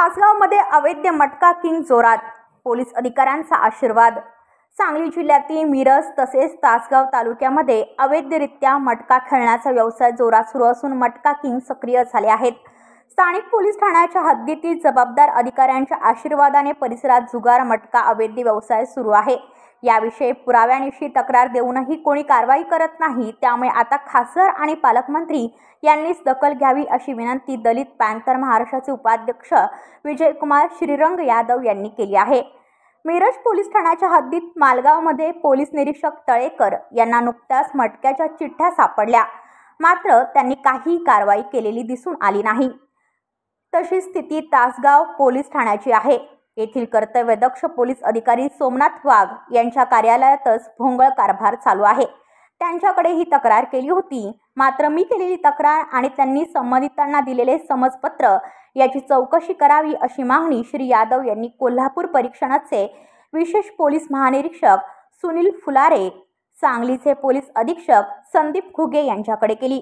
तासगावमध्ये अवैध मटका किंग जोरात, पोलीस अधिकाऱ्यांचा आशीर्वाद। सांगली जिल्ह्यातील मिरज तसेच तासगाव तालुक्यामध्ये अवैधरित्या मटका खेळण्याचा व्यवसाय जोरात सुरू असून मटका किंग सक्रिय झाले आहेत। स्थानिक पोलीस ठाण्याच्या हद्दीतील जबाबदार अधिकाऱ्यांच्या आशीर्वादाने परिसरात जुगार मटका अवैध व्यवसाय सुरू आहे। याविषयी पुराव्यानिशी तक्रार देऊनही कोणी कारवाई करत नाही, त्यामुळे आता खासदार आणि पालकमंत्री यांनीच दखल घ्यावी अशी विनंती दलित पॅंथर महाराष्ट्राचे उपाध्यक्ष विजयकुमार श्रीरंग यादव यांनी केली आहे। मिरज पोलीस ठाण्याच्या हद्दीत मालगावमध्ये पोलीस निरीक्षक तळेकर यांना नुकत्याच मटक्याच्या चिठ्ठ्या सापडल्या, मात्र त्यांनी काही कारवाई केलेली दिसून आली नाही। तशी स्थिती तासगाव पोलीस ठाण्याची आहे। येथील कर्तव्यदक्ष पोलीस अधिकारी सोमनाथ वाघ यांच्या कार्यालयातच भोंगळ कारभार चालू आहे। त्यांच्याकडे ही तक्रार केली होती, मात्र मी केलेली तक्रार आणि त्यांनी संबंधितांना दिलेले समजपत्र याची चौकशी करावी अशी मागणी श्री यादव यांनी कोल्हापूर परीक्षणाचे विशेष पोलीस महानिरीक्षक सुनील फुलारे, सांगलीचे पोलीस अधीक्षक संदीप घुगे यांच्याकडे केली।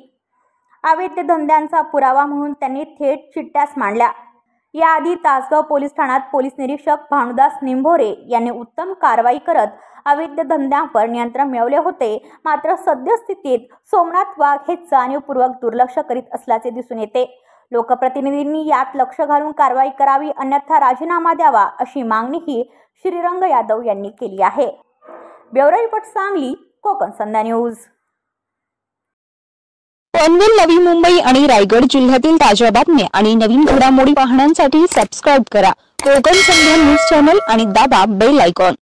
अवैध धंद्यांचा पुरावा म्हणून त्यांनी थेट चिठ्ठ्याच मांडल्या। याआधी तासगाव पोलीस ठाण्यात पोलीस निरीक्षक भानुदास निंभोरे यांनी उत्तम कारवाई करत अवैध धंद्यांवर नियंत्रण मिळवले होते, मात्र सद्यस्थितीत सोमनाथ वाघ हे जाणीवपूर्वक दुर्लक्ष करीत असल्याचे दिसून येते। लोकप्रतिनिधींनी यात लक्ष घालून कारवाई करावी, अन्यथा राजीनामा द्यावा अशी मागणीही श्रीरंग यादव यांनी केली आहे। ब्युरो रिपोर्ट, सांगली, कोकण संध्या न्यूज। पनवेल, नवी मुंबई आणि रायगड जिल्ह्यातील ताज्या बातम्या आणि नवीन घडामोडी पाहण्यासाठी सबस्क्राइब करा कोकण संध्या न्यूज चॅनल आणि दाबा बेल आयकॉन।